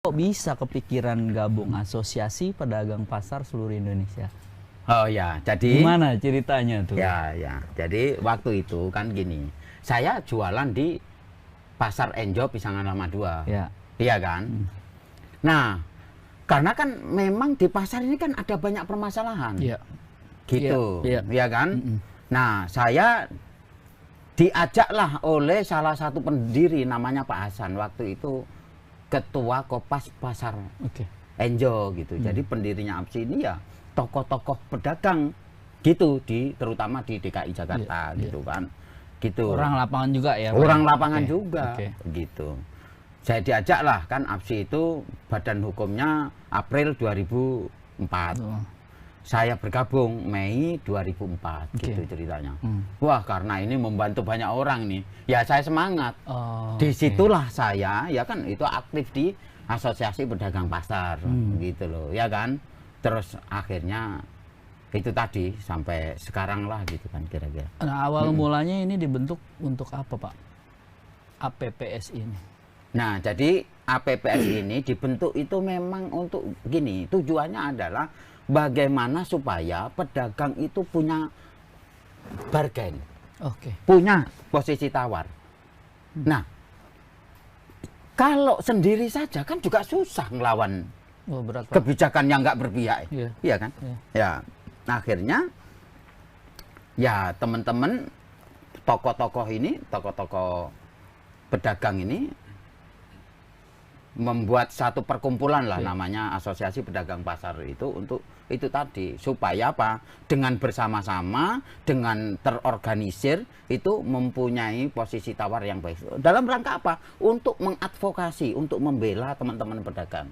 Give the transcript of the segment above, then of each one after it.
Kok bisa kepikiran gabung asosiasi pedagang pasar seluruh Indonesia? Oh ya, jadi Gimana ceritanya tuh? ya, jadi waktu itu kan gini, saya jualan di Pasar Enjo Pisangan Lama 2. Ya. Iya kan? Nah, karena kan memang di pasar ini kan ada banyak permasalahan. Iya. Gitu. Iya. Iya kan? Nah, saya diajaklah oleh salah satu pendiri namanya Pak Hasan, waktu itu Ketua Kopas Pasar Oke. Enjo gitu. Jadi pendirinya APSI ini ya tokoh-tokoh pedagang gitu, terutama di DKI Jakarta gitu kan. Gitu. Orang lapangan juga ya? Orang lapangan Oke. juga Oke. gitu. Saya diajak lah kan, APSI itu badan hukumnya April 2004. Oh. Saya bergabung Mei 2004 gitu ceritanya. Wah, karena ini membantu banyak orang nih. Ya saya semangat. Oh, Disitulah saya ya kan itu aktif di Asosiasi Pedagang Pasar gitu loh, ya kan. Terus akhirnya itu tadi sampai sekarang lah gitu kan kira-kira. Nah, awal mulanya ini dibentuk untuk apa, Pak? APPS ini. Nah, jadi APPS ini dibentuk itu memang untuk gini, tujuannya adalah bagaimana supaya pedagang itu punya bargain, Oke. punya posisi tawar. Nah, kalau sendiri saja kan juga susah ngelawan Oh, berat, Pak. kebijakan yang nggak berpihak, Iya. iya kan? Iya. Ya, akhirnya ya teman-teman tokoh-tokoh ini, tokoh-tokoh pedagang ini membuat satu perkumpulan lah namanya Asosiasi Pedagang Pasar itu untuk itu tadi supaya apa? Dengan bersama-sama, dengan terorganisir itu mempunyai posisi tawar yang baik. Dalam rangka apa? Untuk mengadvokasi, untuk membela teman-teman pedagang.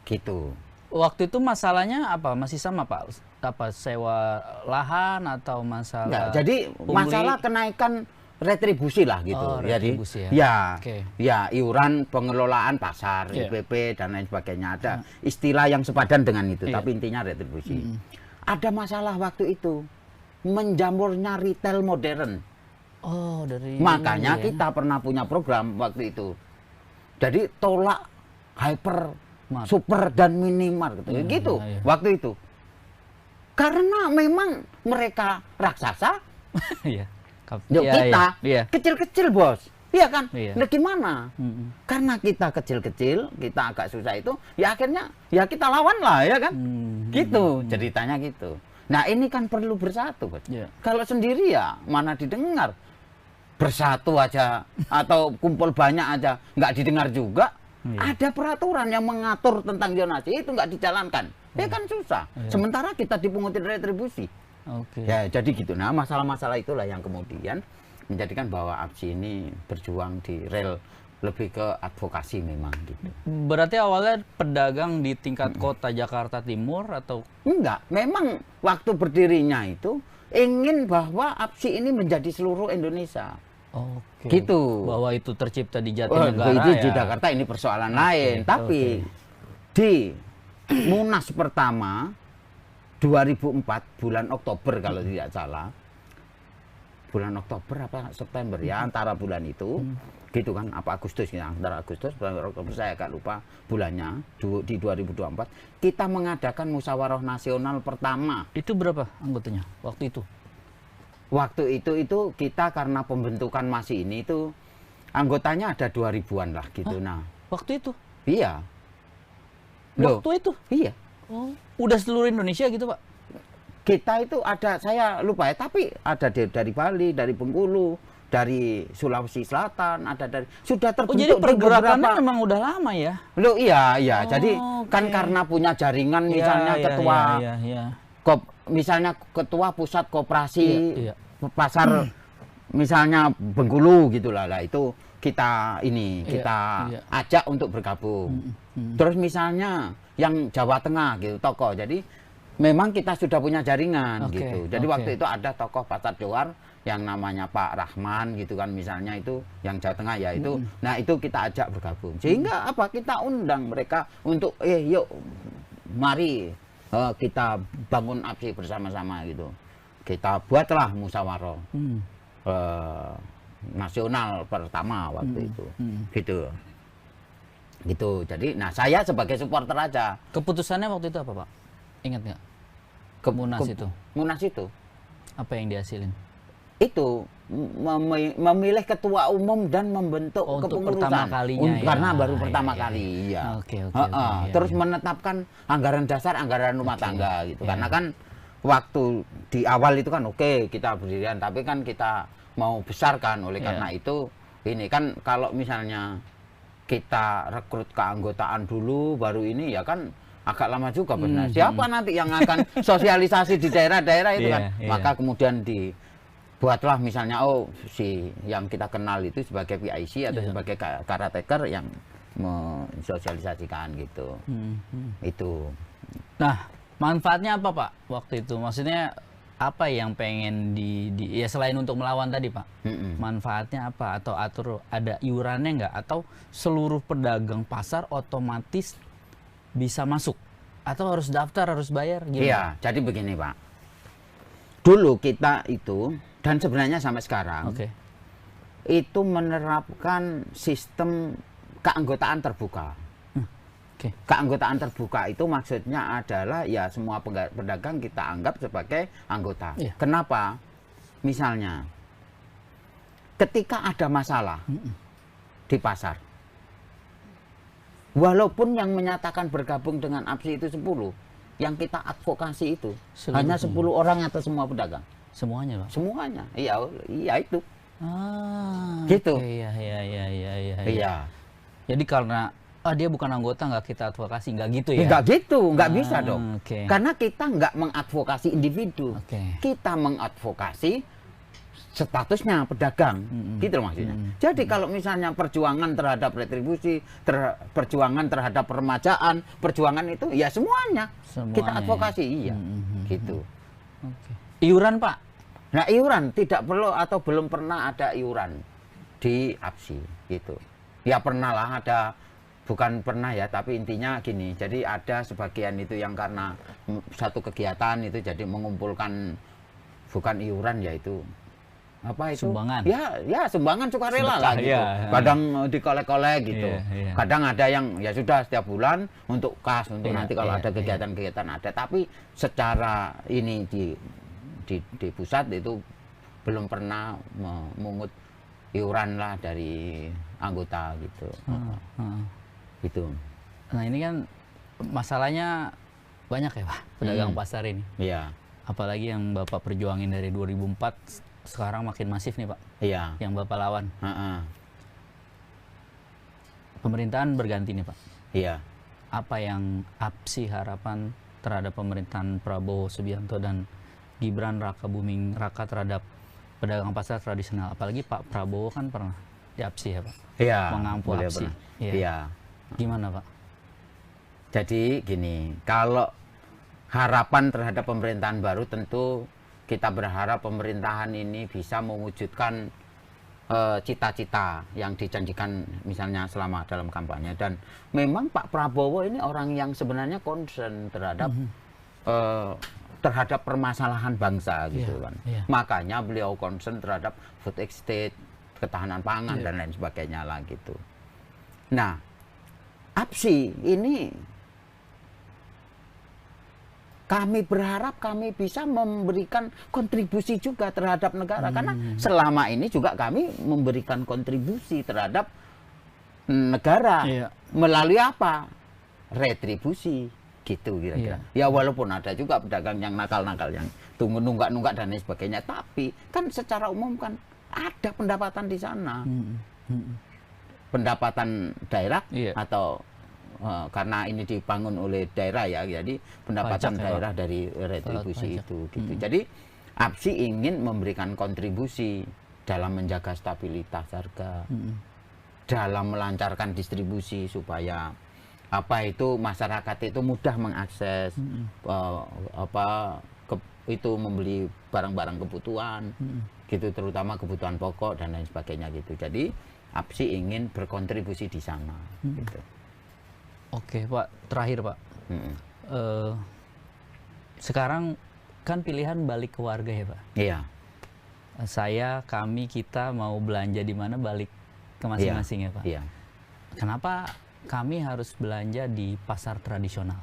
Gitu. Waktu itu masalahnya apa? Masih sama, Pak? Apa sewa lahan atau masalah? Enggak, jadi masalah kenaikan retribusi lah gitu. Oh, Jadi retribusi ya. ya, Oke. ya iuran pengelolaan pasar, Iya. IPP dan lain sebagainya. Ada istilah yang sepadan dengan itu, Iya. tapi intinya retribusi. Ada masalah waktu itu menjamurnya retail modern. Oh, dari Makanya ini ya. kita pernah punya program waktu itu. Jadi tolak hyper, Mart. super dan minimart gitu. Gitu iya. waktu itu. Karena memang mereka raksasa. Iya. Yuk, Iya, kita iya. kecil-kecil bos, iya kan? Iya. Nah gimana? Karena kita kecil-kecil, kita agak susah itu, ya akhirnya ya kita lawan lah, ya kan? Gitu ceritanya gitu. Nah ini kan perlu bersatu, bos. Iya. Kalau sendiri ya mana didengar, bersatu aja atau kumpul banyak aja nggak didengar juga. Ada peraturan yang mengatur tentang zonasi itu nggak dijalankan, ya kan susah. Sementara kita dipungutin retribusi. Oke. Ya, jadi gitu. Nah, masalah-masalah itulah yang kemudian menjadikan bahwa APSI ini berjuang di rel lebih ke advokasi memang gitu. Berarti awalnya pedagang di tingkat kota Jakarta Timur atau? Enggak, memang waktu berdirinya itu ingin bahwa APSI ini menjadi seluruh Indonesia. Oke. Gitu. Bahwa itu tercipta di Oh, Jatinegara itu ya. di Jakarta ini persoalan lain. Tapi di Munas pertama 2004 bulan Oktober kalau tidak salah, bulan Oktober apa September ya, antara bulan itu gitu kan, apa Agustus ya, antara Agustus September Oktober saya agak lupa bulannya, di 2024 kita mengadakan musyawarah nasional pertama. Itu berapa anggotanya waktu itu? Waktu itu kita karena pembentukan masih ini itu anggotanya ada 2000-an lah gitu. Nah, Waktu itu? iya. Loh, Waktu itu? iya. Oh, udah seluruh Indonesia gitu, Pak? Kita itu ada, saya lupa ya, tapi ada dari Bali, dari Bengkulu, dari Sulawesi Selatan, ada dari sudah terbentuk. Oh, jadi di pergerakannya beberapa. memang udah lama ya? Loh iya, iya. Oh, Jadi kan oke. karena punya jaringan misalnya ketua Iya. misalnya ketua pusat koperasi Iya. pasar misalnya Bengkulu gitulah. Lah itu kita ini Iya, kita iya. ajak untuk bergabung. Terus misalnya yang Jawa Tengah gitu toko. Jadi memang kita sudah punya jaringan Oke, gitu. Jadi oke. waktu itu ada tokoh pasar Johar yang namanya Pak Rahman gitu kan misalnya itu yang Jawa Tengah ya itu. Nah, itu kita ajak bergabung. Sehingga apa? Kita undang mereka untuk yuk mari kita bangun APSI bersama-sama gitu. Kita buatlah musyawarah nasional pertama waktu itu. Gitu. Gitu. Jadi, nah saya sebagai supporter aja. Keputusannya waktu itu apa, Pak? Ingat nggak? Ke Munas itu. Munas itu. Apa yang dihasilin? Itu memilih ketua umum dan membentuk untuk kepengurusan. pertama kalinya ya. Karena baru pertama kali, ya. Oke. Terus menetapkan anggaran dasar, anggaran rumah tangga gitu. Karena kan waktu di awal itu kan oke, kita berdirian, tapi kan kita mau besarkan. Oleh karena itu ini kan kalau misalnya kita rekrut keanggotaan dulu baru ini ya kan agak lama juga benar. Siapa nanti yang akan sosialisasi di daerah-daerah itu kan? Maka kemudian dibuatlah misalnya si yang kita kenal itu sebagai PIC atau sebagai caretaker yang mensosialisasikan gitu. Itu. Nah, manfaatnya apa, Pak? Waktu itu maksudnya apa yang pengen ya selain untuk melawan tadi, Pak? Manfaatnya apa? Atau atur ada iurannya nggak? Atau seluruh pedagang pasar otomatis bisa masuk? Atau harus daftar, harus bayar? Gimana? Iya, jadi begini, Pak. Dulu kita itu, dan sebenarnya sampai sekarang, itu menerapkan sistem keanggotaan terbuka. Keanggotaan terbuka itu maksudnya adalah ya semua pedagang kita anggap sebagai anggota. Kenapa? Misalnya, ketika ada masalah di pasar, walaupun yang menyatakan bergabung dengan APSI itu 10, yang kita advokasi itu hanya 10 orang atau semua pedagang? Semuanya, Pak? Semuanya, iya itu. Gitu. Iya. Jadi karena dia bukan anggota nggak kita advokasi, nggak gitu ya? Nggak gitu, nggak bisa dong. Karena kita nggak mengadvokasi individu, kita mengadvokasi statusnya pedagang, gitu loh maksudnya. Jadi kalau misalnya perjuangan terhadap retribusi, perjuangan terhadap peremajaan, perjuangan itu ya semuanya kita advokasi, gitu. Iuran, Pak? Nah, iuran tidak perlu atau belum pernah ada iuran di APSI, gitu. Ya pernah lah ada, bukan pernah ya, tapi intinya gini. Jadi ada sebagian itu yang karena satu kegiatan itu jadi mengumpulkan bukan iuran yaitu apa itu? Sumbangan. Ya sumbangan sukarela lah gitu. Kadang dikolek-kolek gitu. Kadang ada yang ya sudah setiap bulan untuk kas, untuk nanti kalau ada kegiatan-kegiatan ada. Tapi secara ini di pusat itu belum pernah memungut iuran lah dari anggota gitu. Gitu. Nah ini kan masalahnya banyak ya, Pak, pedagang pasar ini. Iya. Apalagi yang Bapak perjuangin dari 2004 sekarang makin masif nih, Pak. Iya. Yang Bapak lawan. Pemerintahan berganti nih, Pak. Iya. Apa yang APSI harapan terhadap pemerintahan Prabowo Subianto dan Gibran Raka Buming Raka terhadap pedagang pasar tradisional? Apalagi Pak Prabowo kan pernah di APSI ya, Pak? Iya. Mengampu APSI. Iya. Gimana, Pak? Jadi gini, kalau harapan terhadap pemerintahan baru tentu kita berharap pemerintahan ini bisa mewujudkan cita-cita yang dijanjikan misalnya selama dalam kampanye. Dan memang Pak Prabowo ini orang yang sebenarnya concern terhadap terhadap permasalahan bangsa gitu kan. Makanya beliau concern terhadap food estate, ketahanan pangan dan lain sebagainya lah gitu. Nah, APSI ini kami berharap kami bisa memberikan kontribusi juga terhadap negara. Karena selama ini juga kami memberikan kontribusi terhadap negara. Melalui apa? Retribusi. Gitu kira-kira. Ya walaupun ada juga pedagang yang nakal-nakal, yang nunggak-nunggak dan lain sebagainya. Tapi kan secara umum kan ada pendapatan di sana. Pendapatan daerah atau karena ini dibangun oleh daerah ya, jadi pendapatan daerah dari retribusi itu gitu. Jadi APSI ingin memberikan kontribusi dalam menjaga stabilitas harga, dalam melancarkan distribusi supaya masyarakat itu mudah mengakses itu membeli barang-barang kebutuhan gitu, terutama kebutuhan pokok dan lain sebagainya gitu. Jadi APSI ingin berkontribusi di sana gitu. Oke, Pak. Terakhir, Pak. Sekarang kan pilihan balik ke warga ya, Pak? Iya. Kami, kita mau belanja di mana balik ke masing-masing ya, Pak? Iya. Kenapa kami harus belanja di pasar tradisional.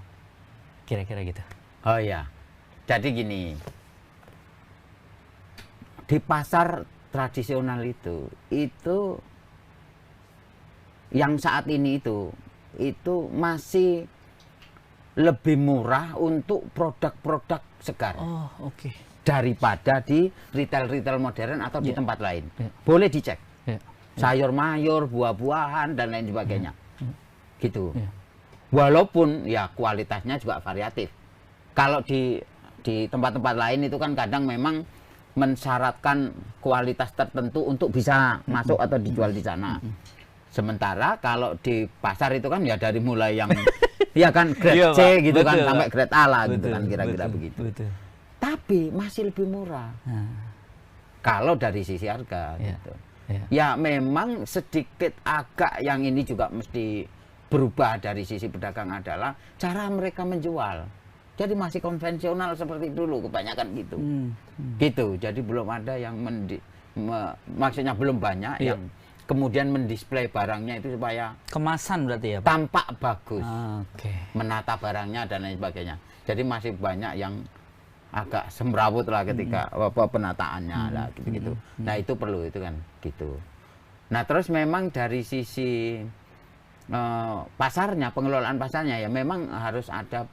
Kira-kira gitu. Oh ya, jadi gini, di pasar tradisional itu yang saat ini itu masih lebih murah untuk produk-produk segar. Oh, oke. Daripada di retail-retail modern atau di tempat lain. Boleh dicek. Sayur mayur, buah-buahan dan lain sebagainya. Gitu. Walaupun ya kualitasnya juga variatif. Kalau di tempat-tempat lain itu kan kadang memang mensyaratkan kualitas tertentu untuk bisa masuk atau dijual di sana. Sementara kalau di pasar itu kan ya dari mulai yang ya kan grade C gitu kan sampai grade A lah gitu kan kira-kira begitu. Betul. Tapi masih lebih murah. Kalau dari sisi harga gitu. Ya memang sedikit agak yang ini juga mesti berubah dari sisi pedagang adalah cara mereka menjual. Jadi masih konvensional seperti dulu kebanyakan gitu. Gitu. Jadi belum ada yang maksudnya belum banyak yang kemudian mendisplay barangnya itu supaya kemasan berarti ya, Pak? Tampak bagus. Oke. Menata barangnya dan lain sebagainya. Jadi masih banyak yang agak semrawut lah ketika penataannya lah gitu-gitu. Nah, itu perlu itu kan gitu. Nah, terus memang dari sisi pasarnya, pengelolaan pasarnya ya memang harus ada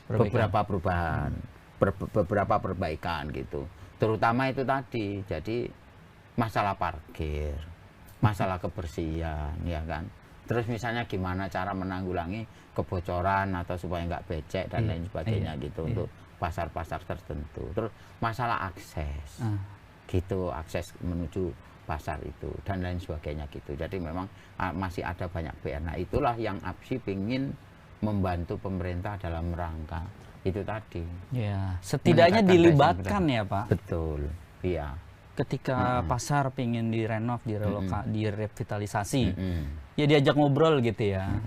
beberapa perubahan, beberapa perbaikan gitu. Terutama itu tadi. Jadi masalah parkir, masalah kebersihan, ya kan. Terus misalnya gimana cara menanggulangi kebocoran atau supaya nggak becek dan lain sebagainya gitu untuk pasar-pasar tertentu. Terus masalah akses, gitu, akses menuju pasar itu dan lain sebagainya gitu. Jadi memang masih ada banyak PR. Nah, itulah yang APSI ingin membantu pemerintah dalam rangka itu tadi. Ya, setidaknya dilibatkan ya, Pak. Betul, iya. Ketika pasar pingin direnov, direvitalisasi, ya diajak ngobrol gitu ya.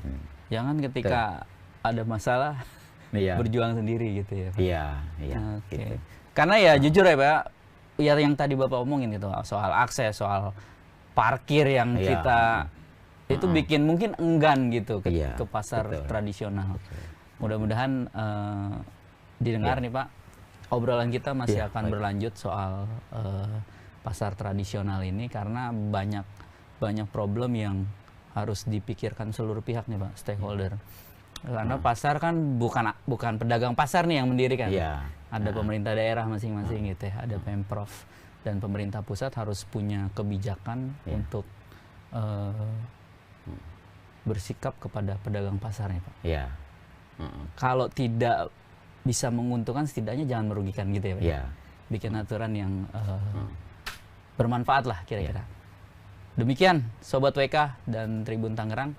Jangan ketika ada masalah berjuang sendiri gitu ya, Pak. Iya, iya. Oke. Gitu. Karena ya jujur ya, Pak, ya yang tadi Bapak omongin gitu soal akses, soal parkir yang kita itu bikin mungkin enggan gitu ke pasar tradisional. Mudah-mudahan didengar nih, Pak. Obrolan kita masih akan berlanjut soal pasar tradisional ini karena banyak problem yang harus dipikirkan seluruh pihak nih, Pak, stakeholder. Karena pasar kan bukan pedagang pasar nih yang mendirikan. Ada pemerintah daerah masing-masing gitu ya, ada Pemprov dan pemerintah pusat harus punya kebijakan untuk bersikap kepada pedagang pasarnya, Pak. Kalau tidak bisa menguntungkan, setidaknya jangan merugikan gitu ya, Pak. Bikin aturan yang bermanfaat lah kira-kira. Demikian Sobat WK dan Tribun Tangerang.